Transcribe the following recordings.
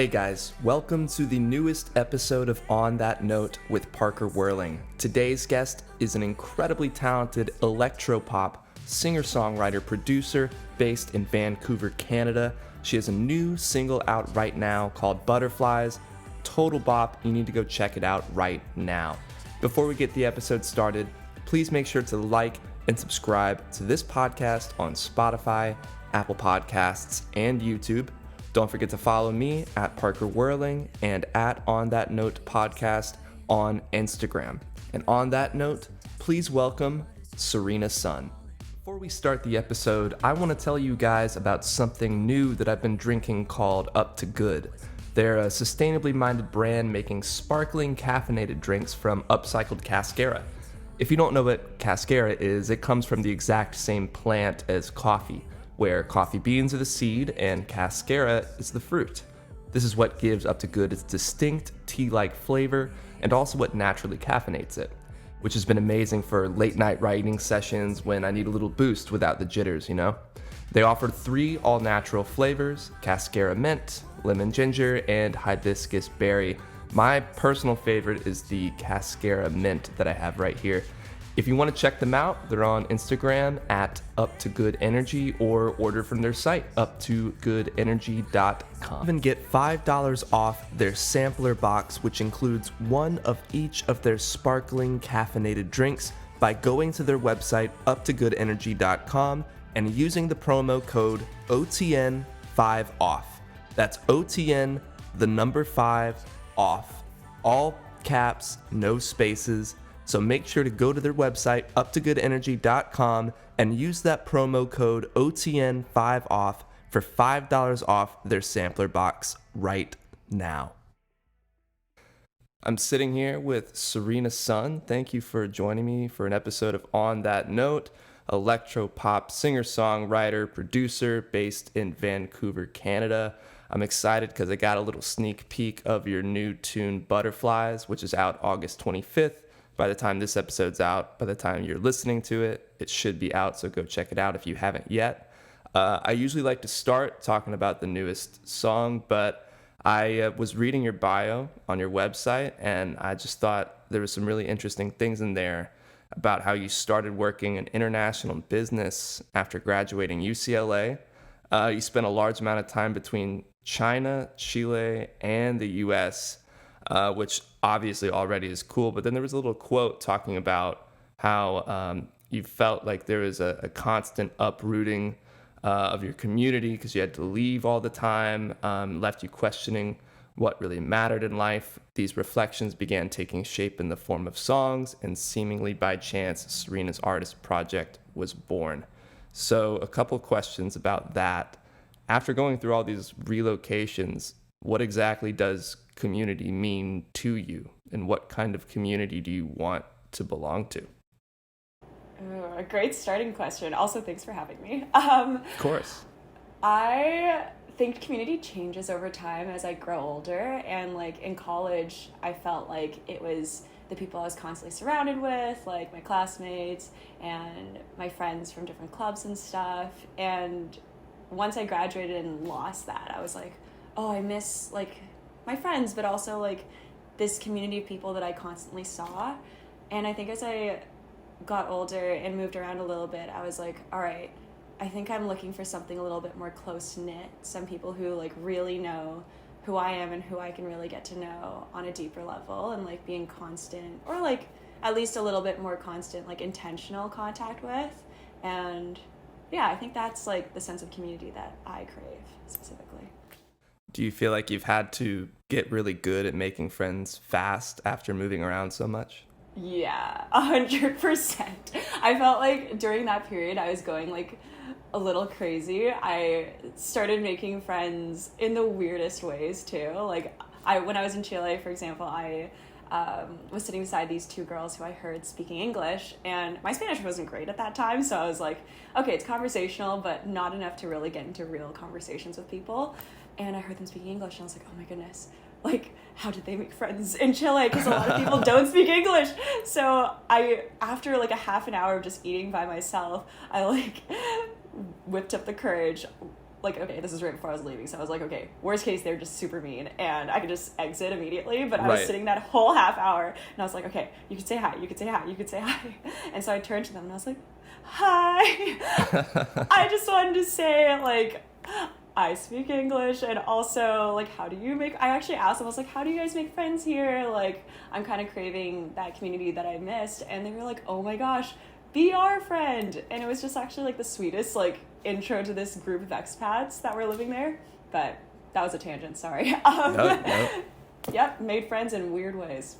Hey guys, welcome to the newest episode of On That Note with Parker Whirling. Today's guest is an incredibly talented electropop singer-songwriter producer based in Vancouver, Canada. She has a new single out right now called Butterflies. Total bop, you need to go check it out right now. Before we get the episode started, please make sure to like and subscribe to this podcast on Spotify, Apple Podcasts, and YouTube. Don't forget to follow me at Parker Whirling and at On That Note Podcast on Instagram. And on that note, please welcome Serena Sun. Before we start the episode, I want to tell you guys about something new that I've been drinking called Up to Good. They're a sustainably minded brand making sparkling caffeinated drinks from upcycled cascara. If you don't know what cascara is, it comes from the exact same plant as coffee, where coffee beans are the seed and cascara is the fruit. This is what gives Up to Good its distinct tea-like flavor and also what naturally caffeinates it, which has been amazing for late night writing sessions when I need a little boost without the jitters, you know? They offer 3 all-natural flavors: cascara mint, lemon ginger, and hibiscus berry. My personal favorite is the cascara mint that I have right here. If you want to check them out, they're on Instagram at up2goodenergy or order from their site, up2goodenergy.com. Even get $5 off their sampler box, which includes one of each of their sparkling caffeinated drinks, by going to their website, up2goodenergy.com, and using the promo code OTN5OFF. That's OTN, the number 5, off. All caps, no spaces. So make sure to go to their website, up2goodenergy.com, and use that promo code OTN5OFF for $5 off their sampler box right now. I'm sitting here with Serena Sun. Thank you for joining me for an episode of On That Note. Electropop singer-songwriter, producer based in Vancouver, Canada. I'm excited because I got a little sneak peek of your new tune, Butterflies, which is out August 25th. By the time this episode's out, by the time you're listening to it, it should be out, so go check it out if you haven't yet. I usually like to start talking about the newest song, but I was reading your bio on your website, and I just thought there was some really interesting things in there about how you started working in international business after graduating UCLA. You spent a large amount of time between China, Chile, and the US, which obviously already is cool. But then there was a little quote talking about how you felt like there was a constant uprooting of your community because you had to leave all the time, left you questioning what really mattered in life. These reflections began taking shape in the form of songs, and seemingly by chance, Serena's artist project was born. So a couple questions about that. After going through all these relocations, what exactly does community mean to you, and what kind of community do you want to belong to? A great starting question. Also, thanks for having me. Of course. I think community changes over time as I grow older, and like in college, I felt like it was the people I was constantly surrounded with, like my classmates and my friends from different clubs and stuff. And once I graduated and lost that, I was like, oh, I miss like my friends, but also like this community of people that I constantly saw. And I think as I got older and moved around a little bit, I was like, all right, I think I'm looking for something a little bit more close-knit, some people who like really know who I am and who I can really get to know on a deeper level, and like being constant, or like at least a little bit more constant, like intentional contact with. And yeah, I think that's like the sense of community that I crave specifically. Do you feel like you've had to get really good at making friends fast after moving around so much? Yeah, 100%. I felt like during that period I was going like a little crazy. I started making friends in the weirdest ways too. Like when I was in Chile, for example, I was sitting beside these 2 girls who I heard speaking English, and my Spanish wasn't great at that time, so I was like, okay, it's conversational, but not enough to really get into real conversations with people. And I heard them speaking English, and I was like, oh my goodness, like, how did they make friends in Chile? Because a lot of people don't speak English. So after like a half an hour of just eating by myself, I like whipped up the courage, like, okay, this is right before I was leaving, so I was like, okay, worst case, they're just super mean, and I could just exit immediately, but I was sitting that whole half hour, and I was like, okay, you could say hi, you could say hi, you could say hi, and so I turned to them, and I was like, hi, I just wanted to say, like, I speak English, and also, like, I actually asked them, I was like, how do you guys make friends here? Like, I'm kind of craving that community that I missed, and they were like, oh my gosh, be our friend, and it was just actually, like, the sweetest, like, intro to this group of expats that were living there, but that was a tangent, sorry. No. Yep, made friends in weird ways.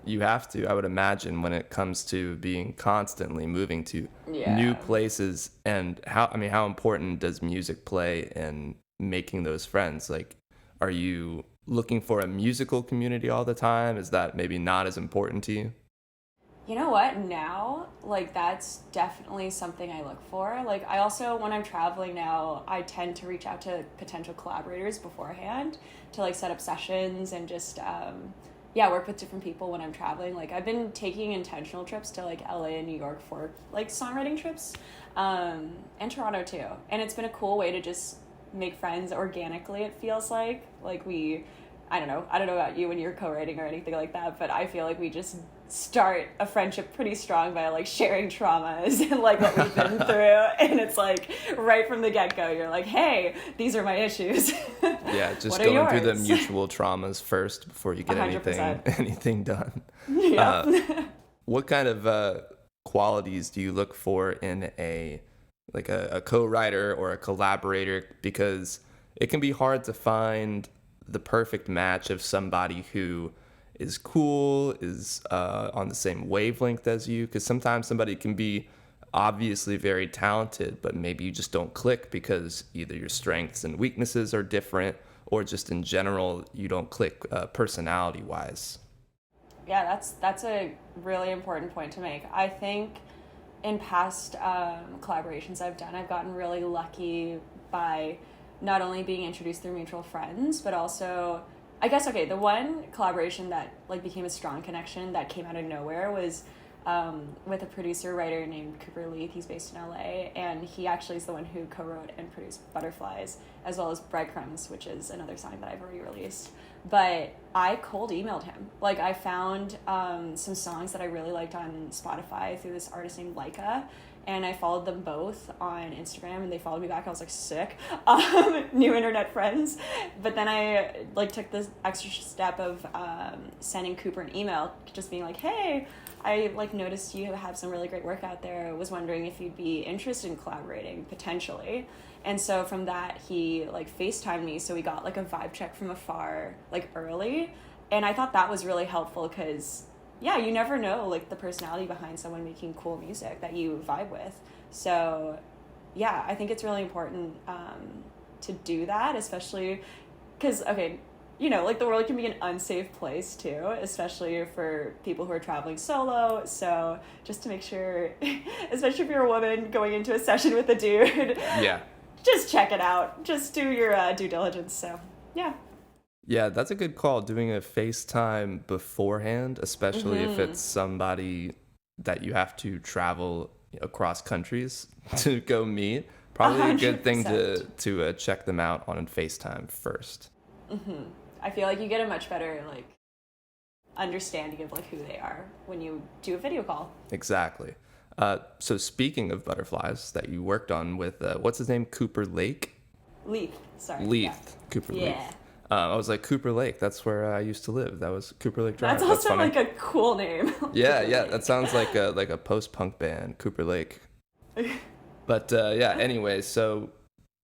You have to, I would imagine, when it comes to being constantly moving to new places, and how important does music play in making those friends? Like, are you looking for a musical community all the time? Is that maybe not as important to you? You know what? Now, like, that's definitely something I look for. Like, I also, when I'm traveling now, I tend to reach out to potential collaborators beforehand to, like, set up sessions and just, work with different people when I'm traveling. Like, I've been taking intentional trips to, like, LA and New York for, like, songwriting trips, and Toronto, too. And it's been a cool way to just make friends organically, it feels like. Like, I don't know about you when you're co-writing or anything like that, but I feel like we just start a friendship pretty strong by, like, sharing traumas and, like, what we've been through, and it's like right from the get-go you're like, hey, these are my issues. Yeah, just going through the mutual traumas first before you get 100%. anything done. Yeah. What kind of qualities do you look for in a co-writer or a collaborator? Because it can be hard to find the perfect match of somebody who is cool, is on the same wavelength as you, because sometimes somebody can be obviously very talented, but maybe you just don't click because either your strengths and weaknesses are different, or just in general you don't click personality wise. Yeah, that's a really important point to make. I think in past collaborations I've done, I've gotten really lucky by not only being introduced through mutual friends, but also, I guess, okay, the one collaboration that, like, became a strong connection that came out of nowhere was with a producer-writer named Cooper Leith. He's based in LA, and he actually is the one who co-wrote and produced Butterflies, as well as Breadcrumbs, which is another song that I've already released. But I cold emailed him. Like, I found some songs that I really liked on Spotify through this artist named Laika, and I followed them both on Instagram, and they followed me back. I was like, sick. New internet friends. But then I, like, took this extra step of sending Cooper an email, just being like, hey, I, like, noticed you have some really great work out there. I was wondering if you'd be interested in collaborating, potentially. And so from that, he, like, FaceTimed me, so we got, like, a vibe check from afar, like, early. And I thought that was really helpful because, yeah, you never know, like, the personality behind someone making cool music that you vibe with. So, yeah, I think it's really important to do that, especially because, okay, you know, like, the world can be an unsafe place too, especially for people who are traveling solo. So just to make sure, especially if you're a woman going into a session with a dude, yeah, just check it out. Just do your due diligence. So, yeah. Yeah, that's a good call, doing a FaceTime beforehand, especially if it's somebody that you have to travel across countries to go meet. Probably 100%. A good thing to check them out on FaceTime first. Mm-hmm. I feel like you get a much better, like, understanding of, like, who they are when you do a video call. Exactly. So speaking of Butterflies that you worked on with, what's his name? Cooper Lake? Leith, sorry. Leith. Yeah. Cooper Leith. I was like, Cooper Lake, that's where I used to live. That was Cooper Lake Drive. That's also like a cool name. Yeah, that sounds like a post-punk band, Cooper Lake. But anyway, so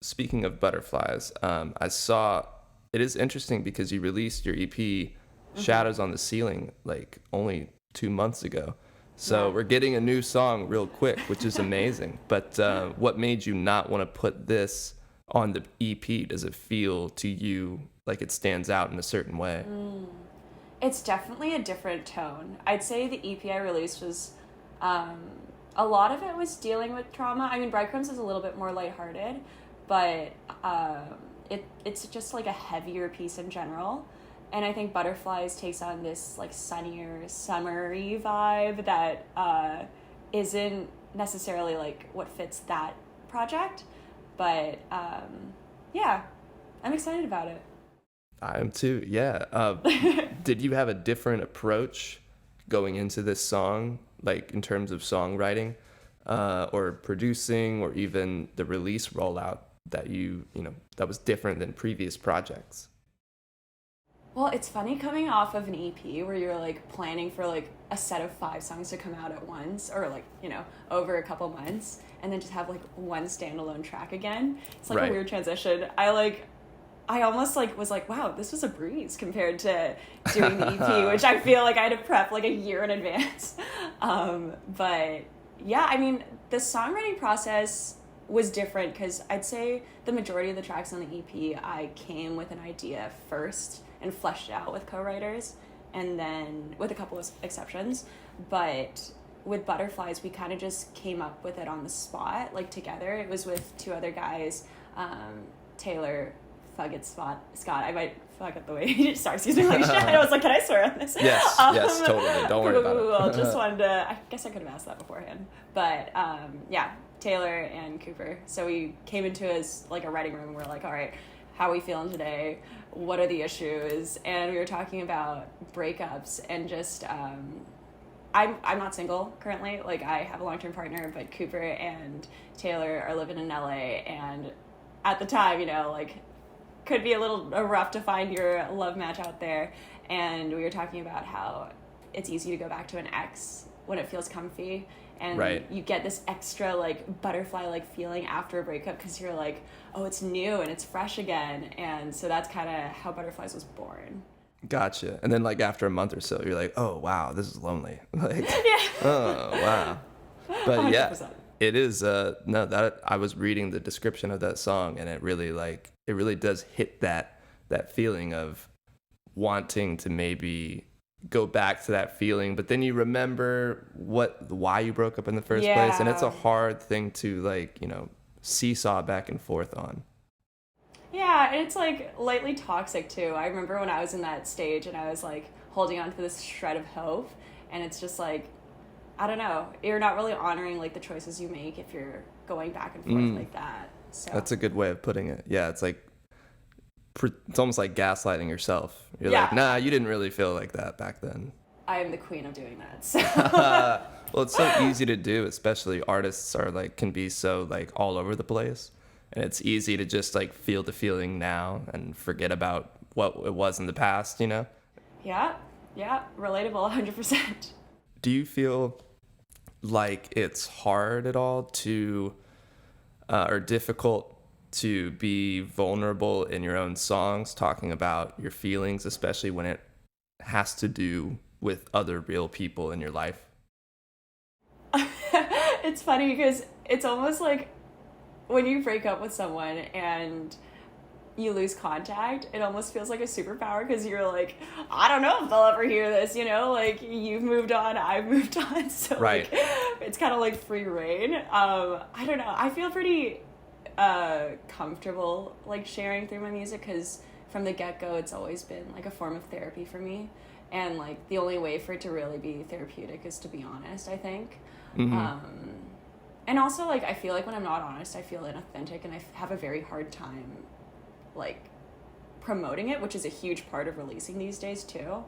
speaking of Butterflies, I saw, it is interesting because you released your EP, Shadows on the Ceiling, like only 2 months ago. So we're getting a new song real quick, which is amazing. But what made you not want to put this on the EP? Does it feel to you like it stands out in a certain way? It's definitely a different tone. I'd say the EP I released was, a lot of it was dealing with trauma. I mean, Breadcrumbs is a little bit more lighthearted, but it's just, like, a heavier piece in general. And I think Butterflies takes on this, like, sunnier, summery vibe that isn't necessarily, like, what fits that project. But yeah, I'm excited about it. I am too. Yeah. Did you have a different approach going into this song, like in terms of songwriting, or producing, or even the release rollout that that was different than previous projects? Well, it's funny coming off of an EP where you're like planning for like a set of 5 songs to come out at once, or like, over a couple months, and then just have like one standalone track again. It's like Right. a weird transition. I almost like was like, wow, this was a breeze compared to doing the EP, which I feel like I had to prep like a year in advance. But yeah, I mean, the songwriting process was different because I'd say the majority of the tracks on the EP, I came with an idea first and fleshed it out with co-writers, and then with a couple of exceptions. But with Butterflies, we kind of just came up with it on the spot, like together. It was with 2 other guys, Taylor, Scott. I might fuck up the way he starts using like shit. I was like, can I swear on this? Yes, yes, totally. Don't worry about it. Just wanted to, I guess I could have asked that beforehand. But yeah, Taylor and Cooper. So we came into as like a writing room. We're like, all right, how are we feeling today? What are the issues? And we were talking about breakups and just, I'm not single currently. Like, I have a long-term partner, but Cooper and Taylor are living in LA, and at the time, like, could be a little rough to find your love match out there. And we were talking about how it's easy to go back to an ex when it feels comfy, and Right. you get this extra like butterfly like feeling after a breakup because you're like, oh, it's new and it's fresh again. And so that's kind of how Butterflies was born. Gotcha. And then like after a month or so, you're like, oh wow, this is lonely. Like, Yeah. oh wow. But yeah, 100%. it is. No, that I was reading the description of that song, and it really does hit that feeling of wanting to maybe go back to that feeling, but then you remember why you broke up in the first place, and it's a hard thing to like, seesaw back and forth on. Yeah, and it's like lightly toxic too. I remember when I was in that stage and I was like holding on to this shred of hope, and it's just like, I don't know, you're not really honoring like the choices you make if you're going back and forth like that. So That's a good way of putting it. Yeah, it's like it's almost like gaslighting yourself. You're Yeah. like, nah, you didn't really feel like that back then. I am the queen of doing that. So Well, it's so easy to do, especially artists are like can be so like all over the place, and it's easy to just like feel the feeling now and forget about what it was in the past. yeah, relatable 100%. Do you feel like it's hard at all to or difficult to be vulnerable in your own songs, talking about your feelings, especially when it has to do with other real people in your life? It's funny because it's almost like when you break up with someone and you lose contact, it almost feels like a superpower because you're like, I don't know if they'll ever hear this, like you've moved on, I've moved on. So Right. like, it's kind of like free reign. I don't know. I feel pretty comfortable like sharing through my music because from the get-go it's always been like a form of therapy for me, and like the only way for it to really be therapeutic is to be honest, I think. And also like I feel like when I'm not honest I feel inauthentic, and I have a very hard time like promoting it, which is a huge part of releasing these days too.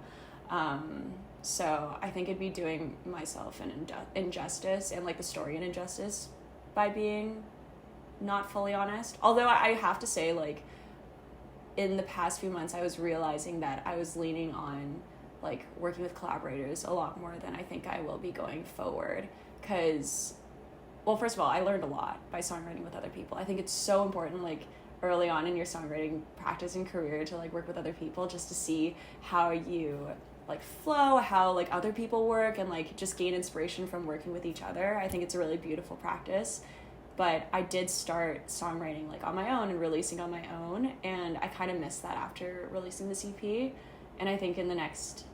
So I think it'd be doing myself an injustice and like the story an injustice by being not fully honest. Although I have to say, like, in the past few months, I was realizing that I was leaning on, like, working with collaborators a lot more than I think I will be going forward. Because, well, first of all, I learned a lot by songwriting with other people. I think it's so important, like, early on in your songwriting practice and career to, like, work with other people just to see how you, like, flow, how, like, other people work, and, like, just gain inspiration from working with each other. I think it's a really beautiful practice. But I did start songwriting like on my own and releasing on my own, and I kind of missed that after releasing this EP. And I think in the next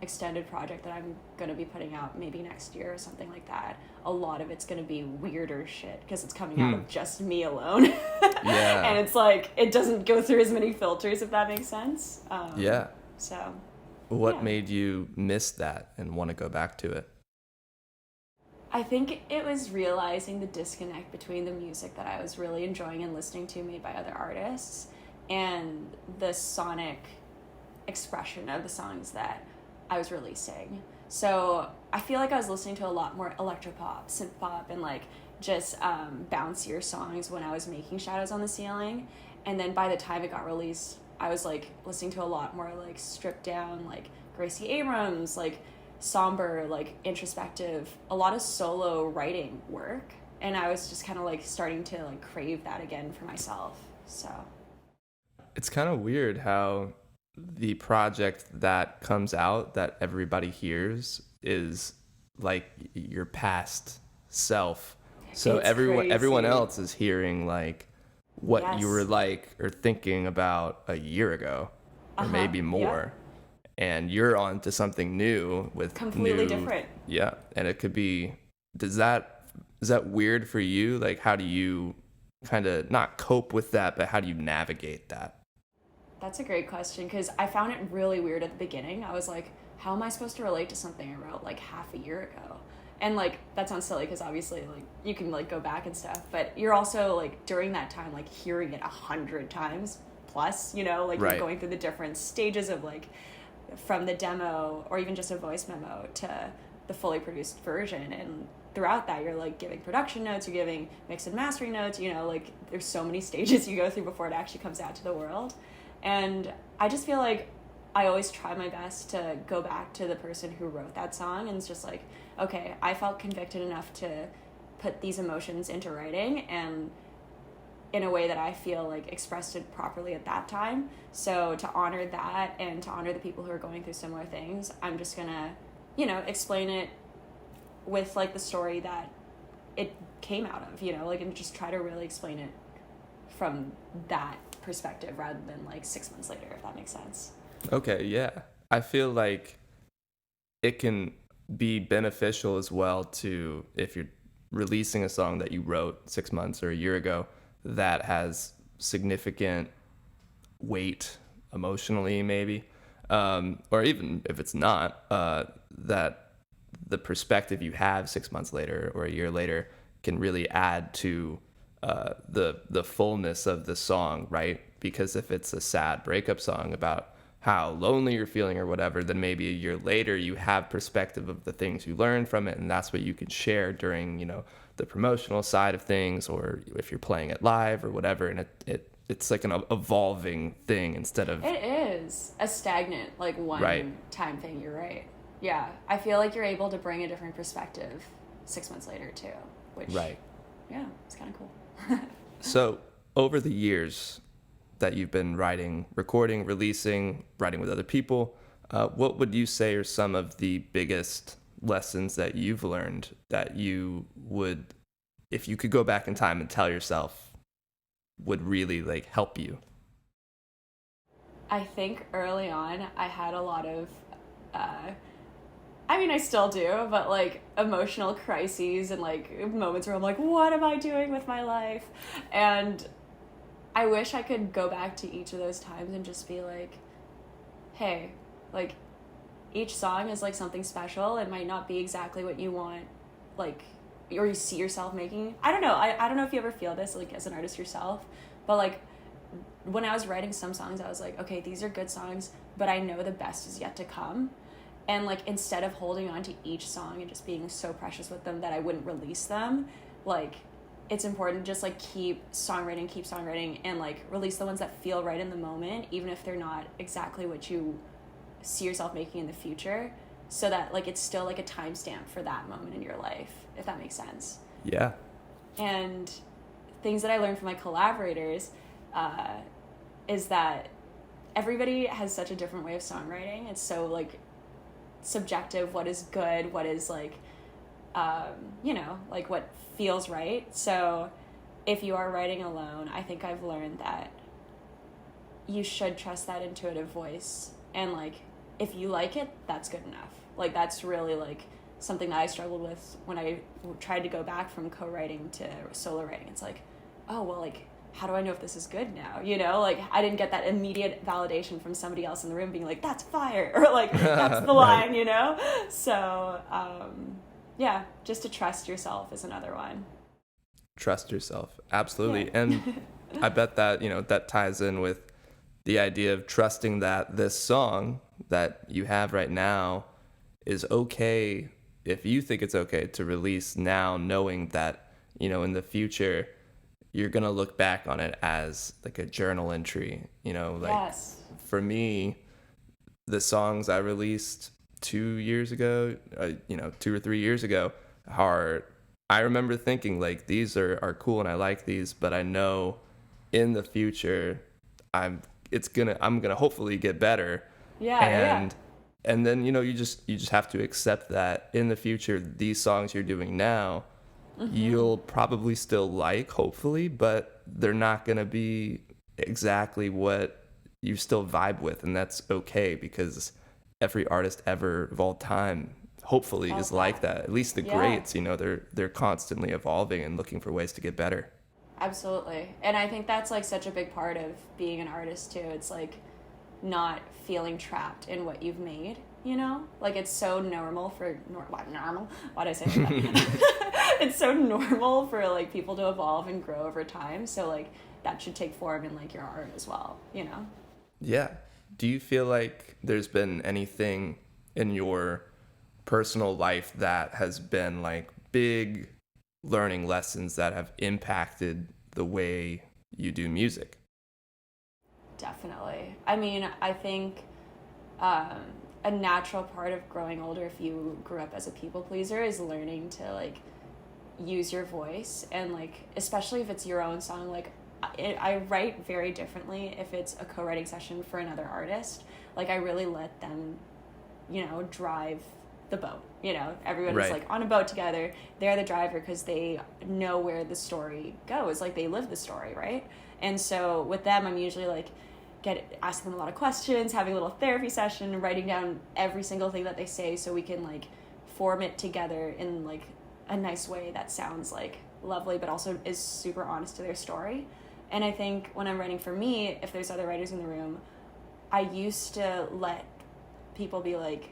extended project that I'm going to be putting out maybe next year or something like that, a lot of it's going to be weirder shit because it's coming out of just me alone. Yeah. And it's like, it doesn't go through as many filters, if that makes sense. Yeah. So. What Yeah. made you miss that and want to go back to it? I think it was realizing the disconnect between the music that I was really enjoying and listening to made by other artists and the sonic expression of the songs that I was releasing. So I feel like I was listening to a lot more electropop, synth pop, and like just bouncier songs when I was making Shadows on the Ceiling. And then by the time it got released, I was like listening to a lot more like stripped down, like Gracie Abrams, like somber, like introspective, a lot of solo writing work. And I was just kind of like starting to like crave that again for myself. So It's kind of weird how the project that comes out that everybody hears is like your past self. So It's everyone crazy. else is hearing like what you Yes. were like or thinking about a year ago or maybe more. And you're on to something new with Completely new, different. yeah. And it could be, is that weird for you? Like, how do you kind of not cope with that, but how do you navigate that? That's a great question because I found it really weird at the beginning. I was like, how am I supposed to relate to something I wrote like half a year ago? And like that sounds silly because obviously like you can like go back and stuff, but you're also like during that time like hearing it 100 times plus, you know, like Right. you're going through the different stages of like from the demo or even just a voice memo to the fully produced version. And throughout that you're like giving production notes, you're giving mix and mastering notes, you know, like there's so many stages you go through before it actually comes out to the world. And I just feel like I always try my best to go back to the person who wrote that song and it's just like, okay, I felt convicted enough to put these emotions into writing and in a way that I feel like expressed it properly at that time. So to honor that and to honor the people who are going through similar things, I'm just gonna, you know, explain it with like the story that it came out of, you know, like, and just try to really explain it from that perspective rather than like 6 months later, if that makes sense. Okay, yeah. I feel like it can be beneficial as well to, if you're releasing a song that you wrote 6 months or a year ago that has significant weight emotionally maybe, or even if it's not, that the perspective you have 6 months later or a year later can really add to the fullness of the song, right? Because if it's a sad breakup song about how lonely you're feeling or whatever, then maybe a year later you have perspective of the things you learned from it, and that's what you can share during, you know, the promotional side of things, or if you're playing it live or whatever. And it's like an evolving thing instead of... It is a stagnant, like one Right. time thing. You're right. Yeah. I feel like you're able to bring a different perspective 6 months later too, which, Right. yeah, it's kind of cool. So over the years that you've been writing, recording, releasing, writing with other people, what would you say are some of the biggest lessons that you've learned that you would, if you could go back in time and tell yourself, would really like help you? I think early on I had a lot of, I mean, I still do, but like emotional crises and like moments where I'm like, what am I doing with my life? And I wish I could go back to each of those times and just be like, hey, like each song is like something special. It might not be exactly what you want, like, or you see yourself making. I don't know. I don't know if you ever feel this like as an artist yourself, but like when I was writing some songs, I was like, okay, these are good songs, but I know the best is yet to come. And like instead of holding on to each song and just being so precious with them that I wouldn't release them, like it's important to just like keep songwriting and like release the ones that feel right in the moment, even if they're not exactly what you see yourself making in the future, so that like it's still like a timestamp for that moment in your life, if that makes sense. Yeah. And things that I learned from my collaborators is that everybody has such a different way of songwriting. It's so like subjective, what is good, what is like you know, like what feels right. So if you are writing alone, I think I've learned that you should trust that intuitive voice, and like if you like it, that's good enough. Like that's really like something that I struggled with when I tried to go back from co-writing to solo writing. It's like, oh well, like how do I know if this is good now? You know, like I didn't get that immediate validation from somebody else in the room being like, that's fire, or like that's the line, you know? So Yeah, just to trust yourself is another one. Trust yourself. Absolutely. Yeah. And I bet that, that ties in with the idea of trusting that this song that you have right now is okay if you think it's okay to release now, knowing that, in the future, you're going to look back on it as like a journal entry, like Yes. for me, the songs I released 2 years ago, 2 or 3 years ago, are, I remember thinking like, these are cool and I like these, but I know in the future, I'm gonna hopefully get better. Yeah, yeah. And then, you just have to accept that in the future, these songs you're doing now, you'll probably still like, hopefully, but they're not gonna be exactly what you still vibe with, and that's okay, because every artist ever of all time hopefully is like that. At least the greats, they're constantly evolving and looking for ways to get better. Absolutely. And I think that's like such a big part of being an artist too. It's like not feeling trapped in what you've made, Like it's so normal for normal. Why did I say that? It's so normal for like people to evolve and grow over time. So like that should take form in like your art as well, Yeah. Do you feel like there's been anything in your personal life that has been like big learning lessons that have impacted the way you do music? Definitely. I mean, I think a natural part of growing older, if you grew up as a people pleaser, is learning to like use your voice, and like especially if it's your own song. Like I write very differently if it's a co-writing session for another artist. Like I really let them, drive the boat. Everyone is like on a boat together. They're the driver because they know where the story goes. Like they live the story, right? And so with them, I'm usually like asking them a lot of questions, having a little therapy session, writing down every single thing that they say so we can like form it together in like a nice way that sounds like lovely but also is super honest to their story. And I think when I'm writing for me, if there's other writers in the room, I used to let people be like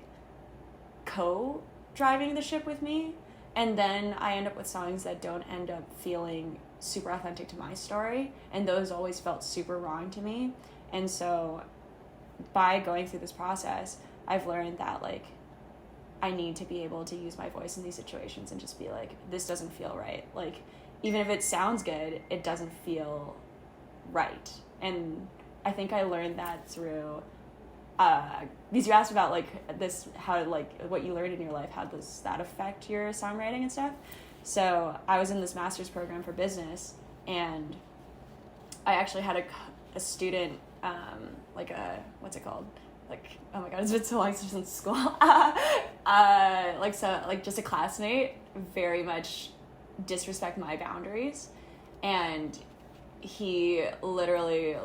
co-driving the ship with me, and then I end up with songs that don't end up feeling super authentic to my story, and those always felt super wrong to me. And so by going through this process, I've learned that like I need to be able to use my voice in these situations and just be like, this doesn't feel right. Like even if it sounds good, it doesn't feel right. And I think I learned that through because you asked about like this, how like what you learned in your life, how does that affect your songwriting and stuff. So I was in this master's program for business, and I actually had a student, like a, what's it called? Like, oh my God, it's been so long since I was in school. Just a classmate very much disrespect my boundaries. And he literally,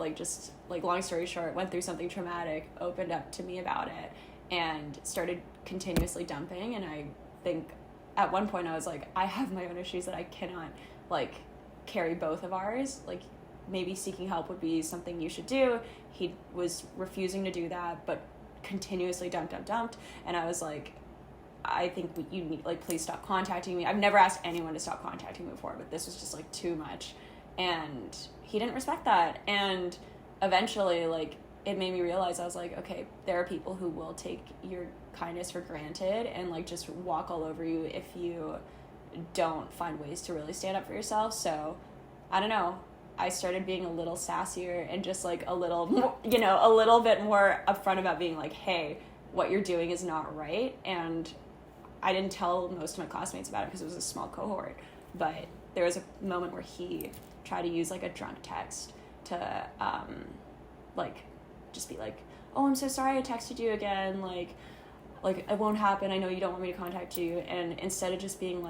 long story short, went through something traumatic, opened up to me about it, and started continuously dumping. And I think at one point I was like, I have my own issues that I cannot, carry both of ours. Maybe seeking help would be something you should do. He was refusing to do that, but continuously dumped. And I was like, I think you need, please stop contacting me. I've never asked anyone to stop contacting me before, but this was just, too much. And he didn't respect that. And eventually, it made me realize, I was like, okay, there are people who will take your kindness for granted and, just walk all over you if you don't find ways to really stand up for yourself. So, I don't know. I started being a little sassier and just, a little more, a little bit more upfront about being like, hey, what you're doing is not right. And I didn't tell most of my classmates about it because it was a small cohort. But there was a moment where he tried to use, a drunk text to, just be like, oh, I'm so sorry I texted you again. It won't happen. I know you don't want me to contact you. And instead of just being,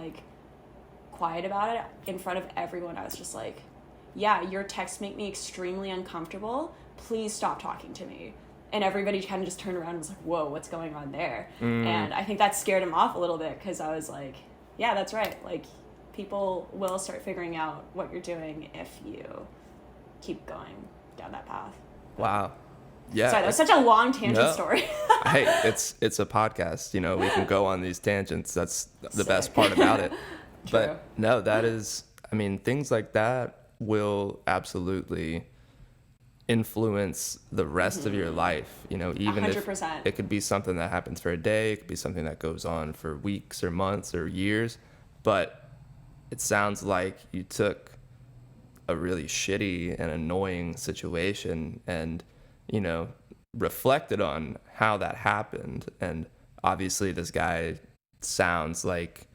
quiet about it in front of everyone, I was just like, yeah, your texts make me extremely uncomfortable. Please stop talking to me. And everybody kind of just turned around and was like, whoa, what's going on there? And I think that scared him off a little bit because I was like, yeah, that's right. People will start figuring out what you're doing if you keep going down that path. Wow. Yeah. Sorry, that was such a long tangent No. story. Hey, it's a podcast, we can go on these tangents. That's the Sick. best part about it. True. But no, that is, things like that will absolutely influence the rest of your life, even if 100%. it could be something that happens for a day, it could be something that goes on for weeks or months or years. But it sounds like you took a really shitty and annoying situation and, reflected on how that happened. And obviously this guy sounds like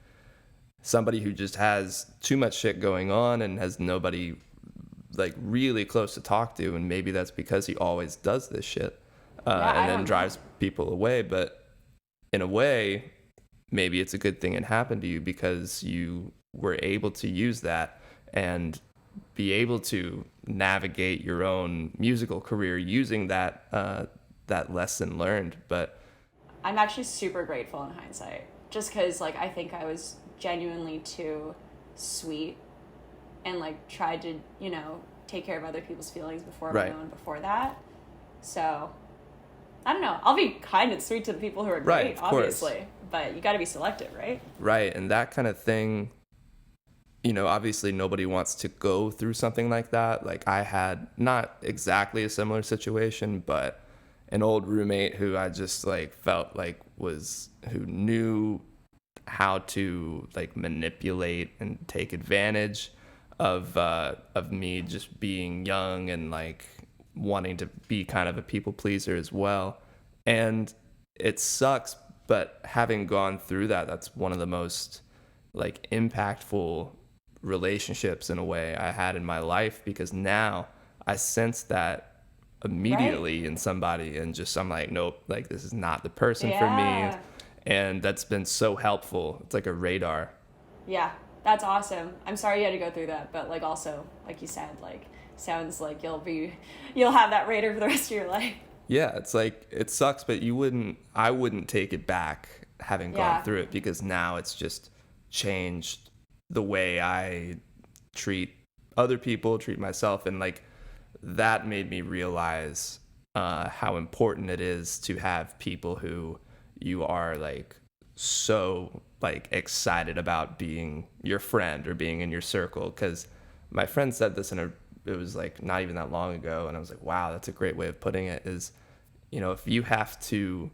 somebody who just has too much shit going on and has nobody like really close to talk to, and maybe that's because he always does this shit and then drives people away. But in a way, maybe it's a good thing it happened to you because you were able to use that and be able to navigate your own musical career using that that lesson learned. But I'm actually super grateful in hindsight, just because like I think I was genuinely too sweet and like tried to take care of other people's feelings before my own before that. So I don't know, I'll be kind and sweet to the people who are great, obviously, but you got to be selective, right? And that kind of thing, obviously nobody wants to go through something like that. Like I had not exactly a similar situation, but an old roommate who I just like felt like who knew how to like manipulate and take advantage of me just being young and like wanting to be kind of a people pleaser as well. And it sucks, but having gone through that, that's one of the most like impactful relationships in a way I had in my life, because now I sense that immediately in somebody and just I'm like, nope, like this is not the person for me. And that's been so helpful. It's like a radar. Yeah, that's awesome. I'm sorry you had to go through that, but like also, like you said, like sounds like you'll have that radar for the rest of your life. Yeah, it's like it sucks, but I wouldn't take it back having gone through it, because now it's just changed the way I treat other people, treat myself, and like that made me realize how important it is to have people who you are like so like excited about being your friend or being in your circle. Because my friend said this it was like not even that long ago, and I was like, wow, that's a great way of putting it, is if you have to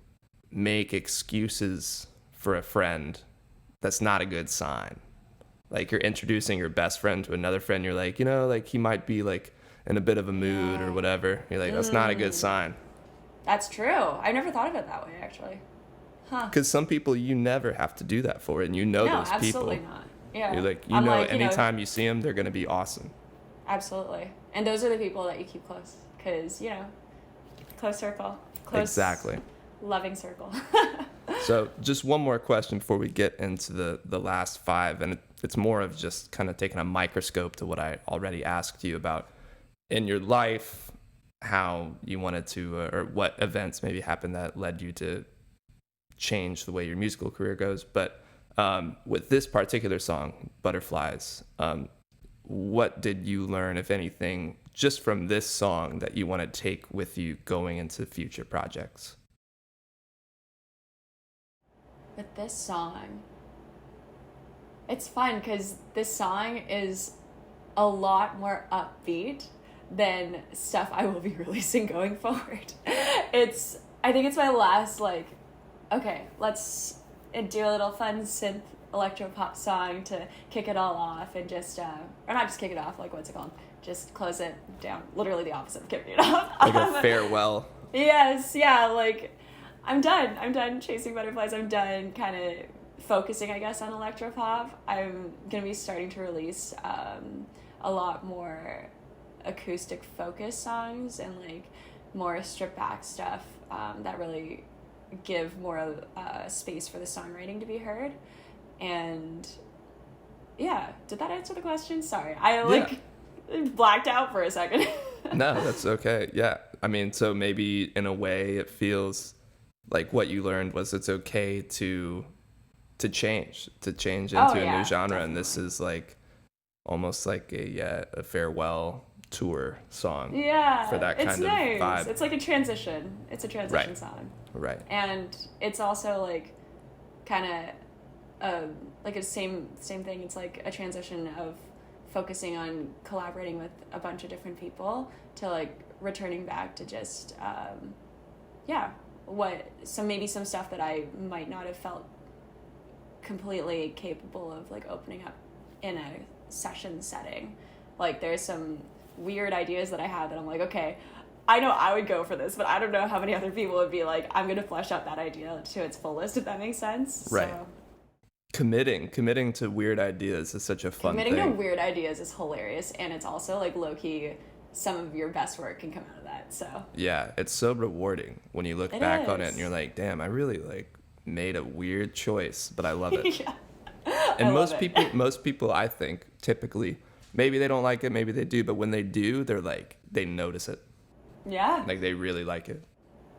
make excuses for a friend, that's not a good sign. Like you're introducing your best friend to another friend, you're like, like he might be like in a bit of a mood or whatever. You're like, that's not a good sign. That's true. I never thought of it that way, actually. Huh. Because some people you never have to do that for, and those people. No, absolutely not. Yeah. You're like, anytime you see them, they're going to be awesome. Absolutely. And those are the people that you keep close, because, close circle. Close, exactly. Loving circle. So just one more question before we get into the last 5, and it's more of just kind of taking a microscope to what I already asked you about in your life, how you wanted to, or what events maybe happened that led you to change the way your musical career goes. But with this particular song, Butterflies, what did you learn, if anything, just from this song that you want to take with you going into future projects? With this song, it's fun because this song is a lot more upbeat than stuff I will be releasing going forward. I think it's my last, okay, let's do a little fun synth electro pop song to kick it all off and just, or not just kick it off, what's it called? Just close it down. Literally the opposite of kicking it off. Like a farewell. Yes, yeah, I'm done. I'm done chasing butterflies. I'm done kind of focusing, I guess, on electropop. I'm going to be starting to release a lot more acoustic focus songs and more stripped back stuff that really give more space for the songwriting to be heard. And yeah, did that answer the question? Sorry, I blacked out for a second. No, that's okay. Yeah, so maybe in a way it feels like what you learned was it's okay to change into a new genre. Definitely. And this is almost like a farewell tour song. Yeah, For that kind it's of nice. vibe. It's like a transition. It's a transition Right. song. Right. And it's also like kind of like a same thing. It's like a transition of focusing on collaborating with a bunch of different people to like returning back to just maybe some stuff that I might not have felt completely capable of like opening up in a session setting. Like there's some weird ideas that I have that I'm like, okay, I know I would go for this, but I don't know how many other people would be like, I'm gonna flesh out that idea to its fullest, if that makes sense. Right. So, Committing to weird ideas is such a fun thing. committing to weird ideas is hilarious, and it's also like low-key some of your best work can come out of that. So Yeah, it's so rewarding when you look It back on it is. and you're like, damn, I really like made a weird choice, but I love it. yeah. And I love most people I think typically, maybe they don't like it, maybe they do, but when they do, they're like, they notice it. Yeah. Like they really like it.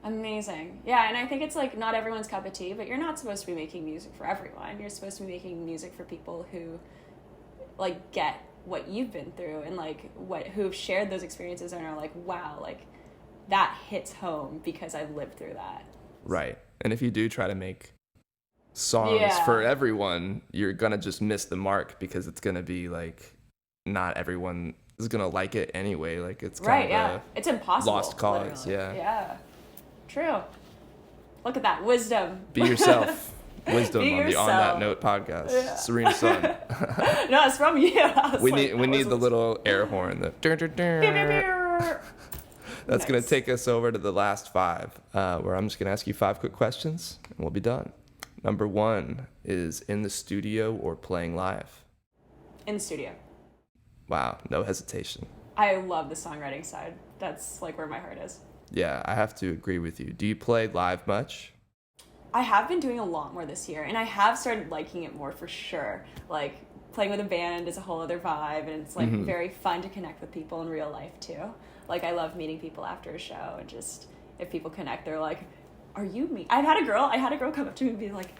Amazing. Yeah, and I think it's like not everyone's cup of tea, but you're not supposed to be making music for everyone. You're supposed to be making music for people who like get what you've been through and like who've shared those experiences and are like, wow, like that hits home because I've lived through that. Right. And if you do try to make songs Yeah. for everyone, you're gonna just miss the mark because it's gonna be like not everyone is gonna like it anyway. Like it's kind Right, of yeah. It's impossible. lost cause, literally. yeah. Yeah. True. Look at that. Wisdom. Be yourself. Wisdom Be on the On That yourself. Note podcast. Yeah. Serena Sun. No, it's from you. we need the little air horn. The That's going to Nice. take us over to the last 5, where I'm just going to ask you 5 quick questions, and we'll be done. Number 1 is in the studio or playing live? In the studio. Wow, no hesitation. I love the songwriting side. That's like where my heart is. Yeah, I have to agree with you. Do you play live much? I have been doing a lot more this year, and I have started liking it more for sure. Like, playing with a band is a whole other vibe, and it's, like, very fun to connect with people in real life, too. Like, I love meeting people after a show, and just, if people connect, they're like, are you me? I had a girl come up to me and be like,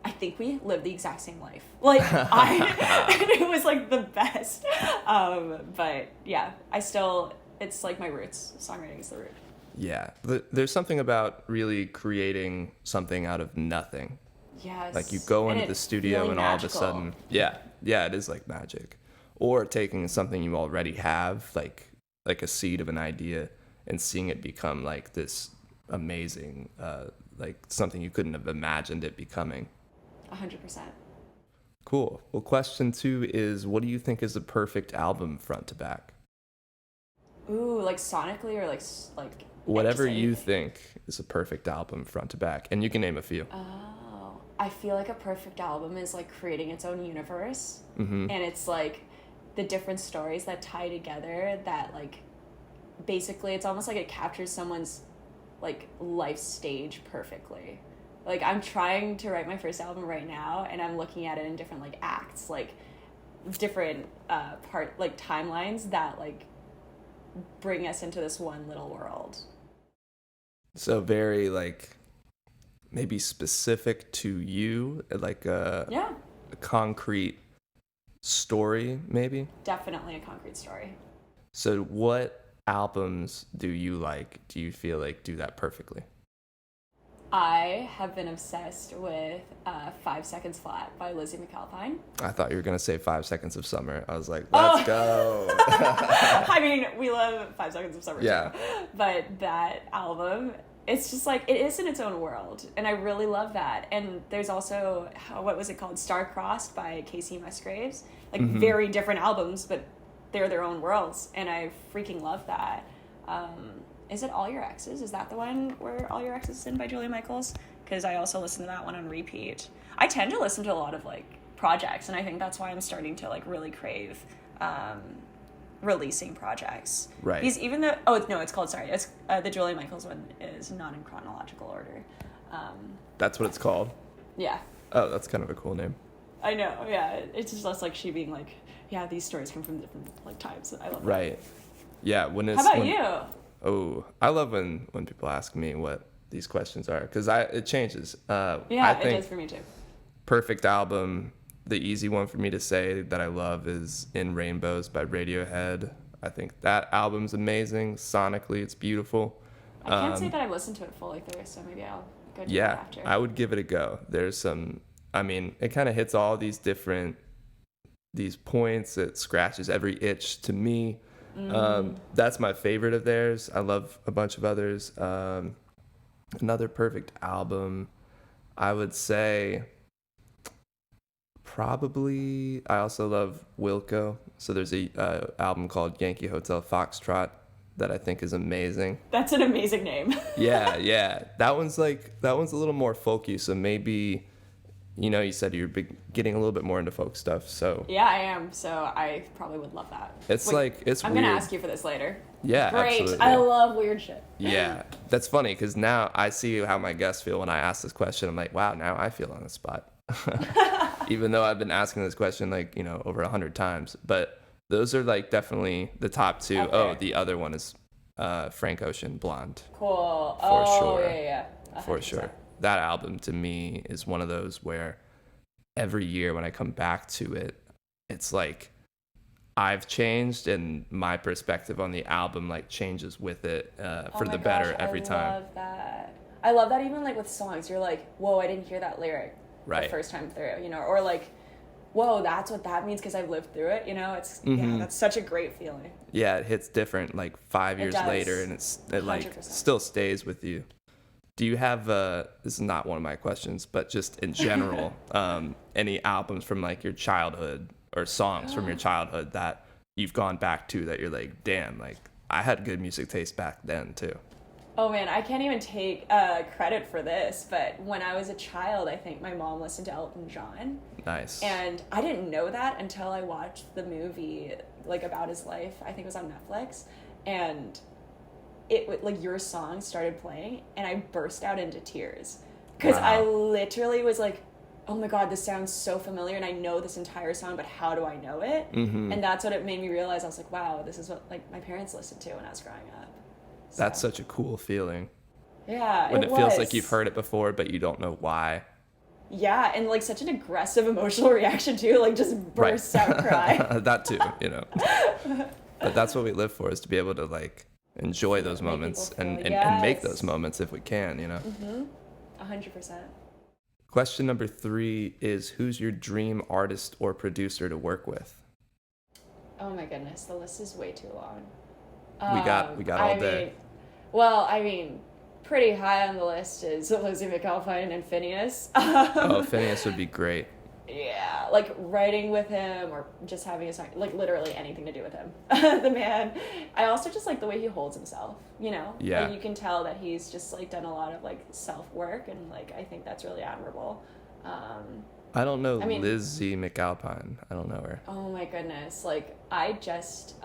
I think we live the exact same life. Like, and it was, like, the best. But, yeah, it's, like, my roots. Songwriting is the root. Yeah, there's something about really creating something out of nothing. Yes. Like you go And into the studio feeling and all of a magical. sudden, yeah, it is like magic. Or taking something you already have, like a seed of an idea, and seeing it become like this amazing, like something you couldn't have imagined it becoming. 100%. Cool. Well, question 2 is, what do you think is a perfect album front to back? Ooh, like sonically or like Whatever just you anything? think is a perfect album front to back, and you can name a few. Oh, I feel like a perfect album is like creating its own universe, Mm-hmm. and it's like the different stories that tie together. That like basically, it's almost like it captures someone's like life stage perfectly. Like I'm trying to write my first album right now, and I'm looking at it in different like acts, like different timelines that like bring us into this one little world. So very like maybe specific to you, like a concrete story, maybe. Definitely a concrete story. So what albums do you like? Do you feel like do that perfectly? I have been obsessed with 5 Seconds Flat by Lizzie McAlpine. I thought you were gonna say 5 Seconds of Summer. I was like, let's go. I mean, we love 5 Seconds of Summer Yeah. too. But that album, it's just like, it is in its own world. And I really love that. And there's also, what was it called? Star-Crossed by Casey Musgraves. Like, very different albums, but they're their own worlds. And I freaking love that. Is it All Your Exes? Is that the one where All Your Exes is in by Julia Michaels? Because I also listen to that one on repeat. I tend to listen to a lot of like projects, and I think that's why I'm starting to like really crave releasing projects. Right. It's called, it's the Julia Michaels one is not in chronological order. That's what it's called. Yeah, Oh, that's kind of a cool name. I know. Yeah, it's just less like she being like, yeah, these stories come from different like times. I love that. Right. Yeah. When it's How about you? Oh, I love when people ask me what these questions are, because it changes. Yeah, I it think does for me too. perfect album, the easy one for me to say that I love is In Rainbows by Radiohead. I think that album's amazing. Sonically, it's beautiful. I can't say that I've listened to it fully through, so maybe I'll go do that Yeah, after. I would give it a go. There's some, I mean, it kind of hits all these points. It scratches every itch to me. That's my favorite of theirs. I love a bunch of others. Another perfect album, I would say probably, I also love Wilco. So there's a album called Yankee Hotel Foxtrot that I think is amazing. That's an amazing name. Yeah. That one's a little more folky, so maybe, you said you're getting a little bit more into folk stuff, so. Yeah, I am, so I probably would love that. It's I'm weird. going to ask you for this later. Yeah, Great. absolutely. I love weird shit. Yeah, that's funny, because now I see how my guests feel when I ask this question. I'm like, wow, now I feel on the spot. Even though I've been asking this question over 100 times, but those are definitely the top two. Okay. Oh, the other one is Frank Ocean, Blonde. Cool. For sure. Yeah. 100%. For sure. That album to me is one of those where every year when I come back to it, it's like I've changed and my perspective on the album changes with it for the better every time. I love that. I love that even with songs. You're like, whoa, I didn't hear that lyric the first time through, or whoa, that's what that means because I've lived through it. It's that's such a great feeling. Yeah, it hits different 5 years later, and it 100%. still stays with you. Do you have this is not one of my questions, but just in general, any albums from your childhood or songs from your childhood that you've gone back to that you're like, damn, I had good music taste back then too? Oh man, I can't even take credit for this, but when I was a child, I think my mom listened to Elton John. Nice. And I didn't know that until I watched the movie about his life. I think it was on Netflix, and it your song started playing, and I burst out into tears because I literally was like, oh my god, this sounds so familiar, and I know this entire song, but how do I know it? Mm-hmm. And that's what it made me realize. I was like, wow, this is what my parents listened to when I was growing up. So. That's such a cool feeling. Yeah, when it feels like you've heard it before, but you don't know why. Yeah, and such an aggressive emotional reaction too, just bursts out cry. That too, But that's what we live for, is to be able to enjoy those moments and make those moments if we can, 100%. Question number 3 is, who's your dream artist or producer to work with? Oh my goodness, the list is way too long. We got all day. Pretty high on the list is Lizzie McAlpine and Phineas. Oh, Phineas would be great. Yeah, writing with him or just having a song, literally anything to do with him. The man. I also just like the way he holds himself, Yeah. You can tell that he's just done a lot of self-work, and I think that's really admirable. I don't know Lizzie McAlpine. I don't know her. Oh my goodness. I just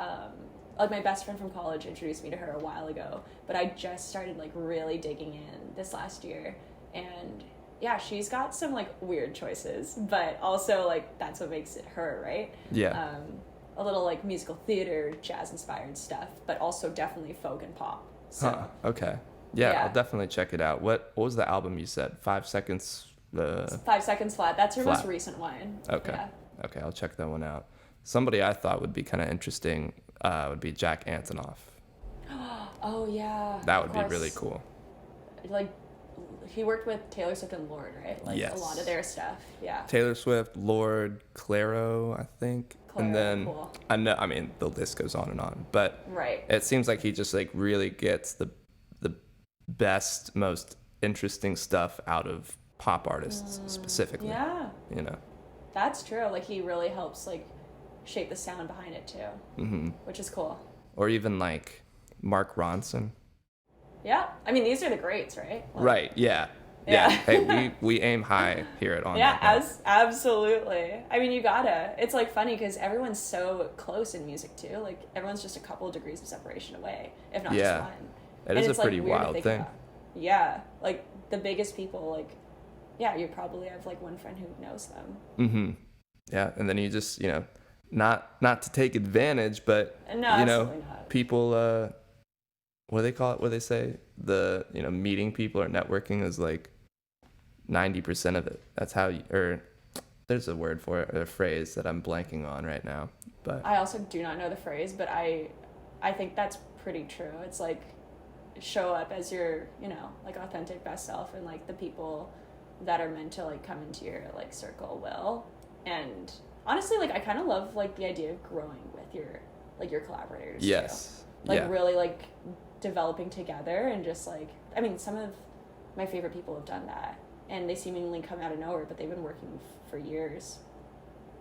my best friend from college introduced me to her a while ago, but I just started really digging in this last year, and yeah, she's got some weird choices, but also that's what makes it her, right? Yeah. A little musical theater, jazz inspired stuff, but also definitely folk and pop. So, okay. Yeah, I'll definitely check it out. What was the album you said? 5 Seconds 5 Seconds Flat. That's her most recent one. Okay. Yeah. Okay, I'll check that one out. Somebody I thought would be kind of interesting would be Jack Antonoff. Oh yeah. That would be really cool. He worked with Taylor Swift and Lorde, right? Yes. A lot of their stuff. Yeah. Taylor Swift, Lorde, Clairo, I think. Clairo, and then cool. The list goes on and on, but right. It seems like he just really gets the best, most interesting stuff out of pop artists specifically. Yeah. That's true. He really helps shape the sound behind it too, which is cool. Or even Mark Ronson. Yeah, these are the greats, right? Right. Yeah. Hey, we aim high here at On. Yeah, absolutely. You gotta. It's funny because everyone's so close in music too. Everyone's just a couple of degrees of separation away, if not just one. It is a pretty wild thing. About. Yeah, the biggest people. You probably have one friend who knows them. Mm-hmm. Yeah, and then you just not to take advantage, but no, absolutely not. People what do they call it? What do they say? The meeting people or networking is 90% of it. That's how there's a word for it, or a phrase that I'm blanking on right now. But I also do not know the phrase, but I I think that's pretty true. It's like show up as your, like authentic best self, and like the people that are meant to like come into your like circle will. And honestly, like I kind of love like the idea of growing with your collaborators Yes. too. Like yeah. really like developing together, and just like, I mean, some of my favorite people have done that, and they seemingly come out of nowhere, but they've been working for years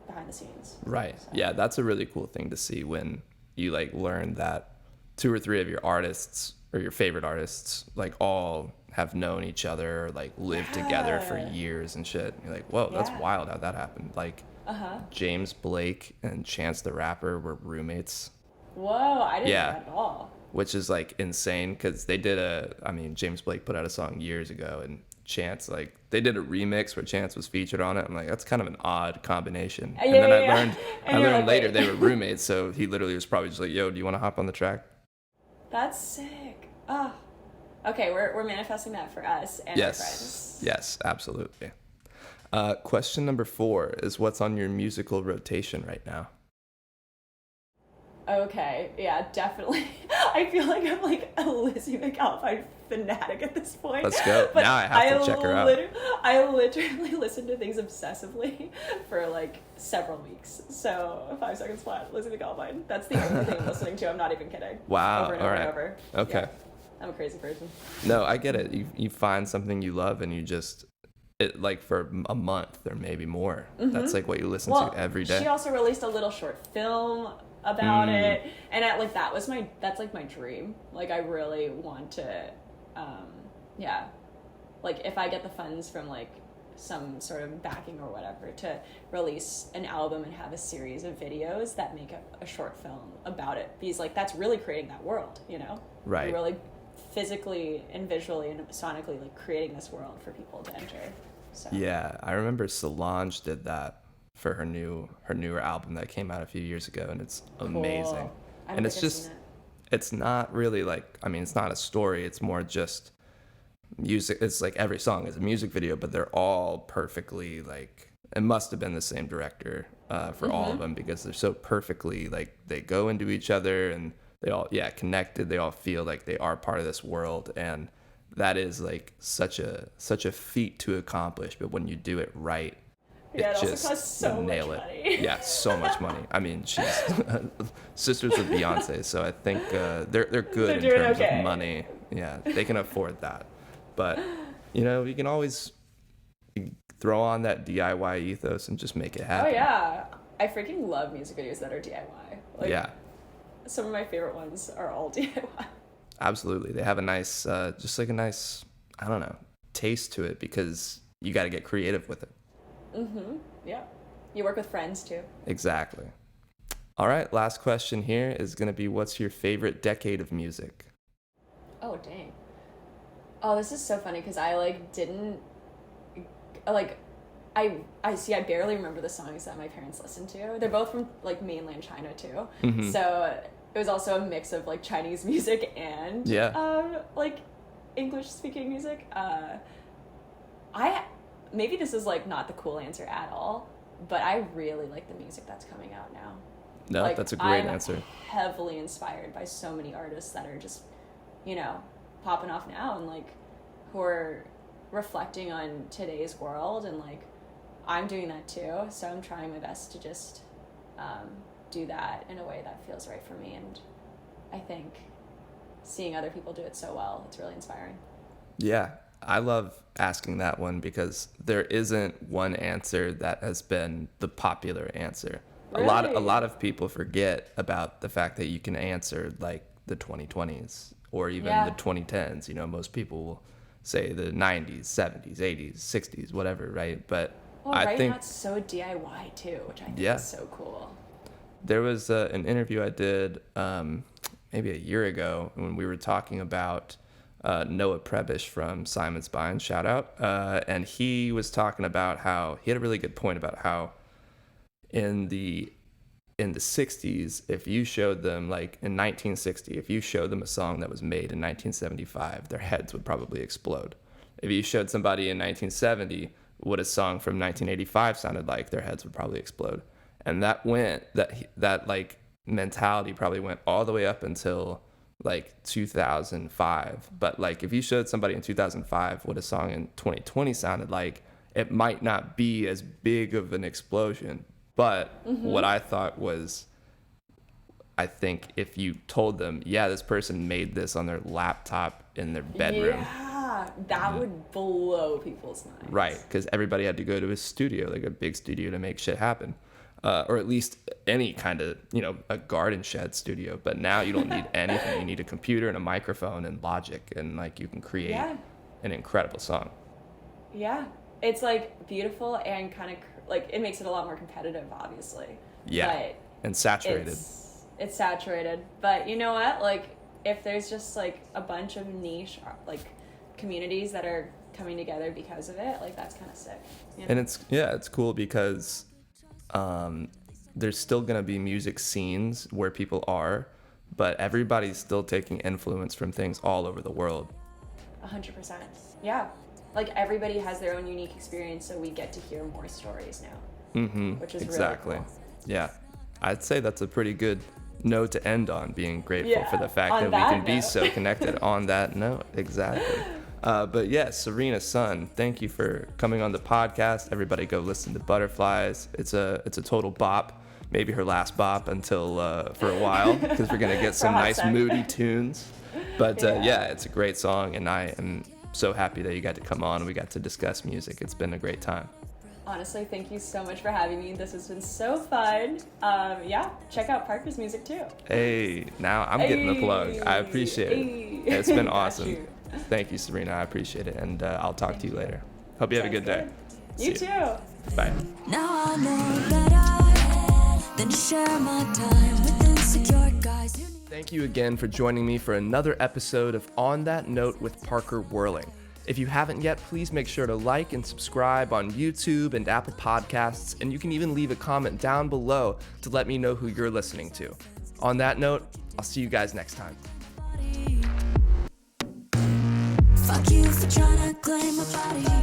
behind the scenes. Right. So. Yeah, that's a really cool thing to see when you like learn that 2 or 3 of your artists or your favorite artists like all have known each other, or like lived together for years and shit. You're like, whoa, that's wild how that happened. Like James Blake and Chance the Rapper were roommates. Whoa, I didn't know that at all. Which is like insane, because they did James Blake put out a song years ago, and Chance, like, they did a remix where Chance was featured on it. I'm like, that's kind of an odd combination. And then I learned later they were roommates, so he literally was probably just like, yo, do you want to hop on the track? That's sick. Oh. Okay, we're manifesting that for us and our friends. Yes, absolutely. Question number 4 is, what's on your musical rotation right now? Okay, yeah, definitely. I feel like I'm like a Lizzie McAlpine fanatic at this point. Let's go. But now I have to check her out. I literally listen to things obsessively for like several weeks. So 5 Seconds Flat, Lizzie McAlpine. That's the only thing I'm listening to. I'm not even kidding. Wow. Over and all over right. and over. Okay. Yeah, I'm a crazy person. No, I get it. You find something you love, and you just, it like for a month or maybe more. That's like what you listen to every day. She also released a little short film about it, and that's like my dream. Like I really want to like if I get the funds from like some sort of backing or whatever, to release an album and have a series of videos that make a short film about it, because like that's really creating that world, Right. You're really physically and visually and sonically like creating this world for people to enter. So Yeah, I remember Solange did that for her newer album that came out a few years ago, and it's amazing. And it's just, it's not really like, it's not a story, it's more just music. It's like every song is a music video, but they're all perfectly like, it must have been the same director for all of them, because they're so perfectly like, they go into each other, and they all connected. They all feel like they are part of this world, and that is like such a feat to accomplish. But when you do it right, it also costs so much money. Yeah, so much money. I mean, she's sisters with Beyonce, so I think they're good in terms of money. Yeah, they can afford that. But you can always throw on that DIY ethos and just make it happen. Oh yeah, I freaking love music videos that are DIY. Like, yeah, some of my favorite ones are all DIY. Absolutely, they have a nice, just like a nice, I don't know, taste to it, because you got to get creative with it. Yeah. You work with friends too. Exactly. All right, last question here is going to be, what's your favorite decade of music? Oh, dang. Oh, this is so funny, because I didn't I barely remember the songs that my parents listened to. They're both from like mainland China too. So it was also a mix of like Chinese music and like English speaking music. Maybe this is like not the cool answer at all, but I really like the music that's coming out now. No, like, that's a great I'm answer. Heavily inspired by so many artists that are just, popping off now, and like who are reflecting on today's world, and like I'm doing that too. So I'm trying my best to just do that in a way that feels right for me, and I think seeing other people do it so well, it's really inspiring. Yeah, I love asking that one, because there isn't one answer that has been the popular answer. Really? A lot of people forget about the fact that you can answer like the 2020s or even the 2010s. Most people will say the 90s, 70s, 80s, 60s, whatever, right? But I think that's so DIY too, which I think is so cool. There was an interview I did maybe a year ago when we were talking about Noah Prebish from Simon's Spine, shout out, and he was talking about how he had a really good point about how in the 60s, if you showed them, like in 1960, if you showed them a song that was made in 1975, their heads would probably explode. If you showed somebody in 1970 what a song from 1985 sounded like, their heads would probably explode. And that mentality probably went all the way up until like 2005. But like if you showed somebody in 2005 what a song in 2020 sounded like, it might not be as big of an explosion. But what I thought was, I think if you told them, yeah, this person made this on their laptop in their bedroom. Yeah, that would blow people's minds. Right, because everybody had to go to a studio, like a big studio, to make shit happen. Or at least any kind of, a garden shed studio. But now you don't need anything. You need a computer and a microphone and Logic, and like you can create an incredible song. Yeah, it's like beautiful and kind of like it makes it a lot more competitive, obviously. Yeah, but and saturated. It's saturated, but you know what? Like, if there's just like a bunch of niche like communities that are coming together because of it, like that's kind of sick. You know? And it's cool because there's still gonna be music scenes where people are, but everybody's still taking influence from things all over the world. 100%. Yeah, like everybody has their own unique experience, so we get to hear more stories now. Which is exactly. really cool. Yeah, I'd say that's a pretty good note to end on, being grateful for the fact that we can be so connected on that note. Exactly. But yeah, Serena Sun, thank you for coming on the podcast. Everybody go listen to Butterflies. It's a total bop. Maybe her last bop until for a while, because we're gonna get some nice moody tunes. But yeah, it's a great song, and I am so happy that you got to come on and we got to discuss music. It's been a great time. Honestly, thank you so much for having me. This has been so fun. Yeah, check out Parker's music too. Hey, now I'm getting the plug. I appreciate it. It's been awesome. Thank you, Serena. I appreciate it. And I'll talk to you later. Hope you have a good day. You too. Bye. Now I know better than to share my time with insecure guys. Thank you again for joining me for another episode of On That Note with Parker Whirling. If you haven't yet, please make sure to like and subscribe on YouTube and Apple Podcasts, and you can even leave a comment down below to let me know who you're listening to. On that note, I'll see you guys next time. Fuck you for trying to claim my body.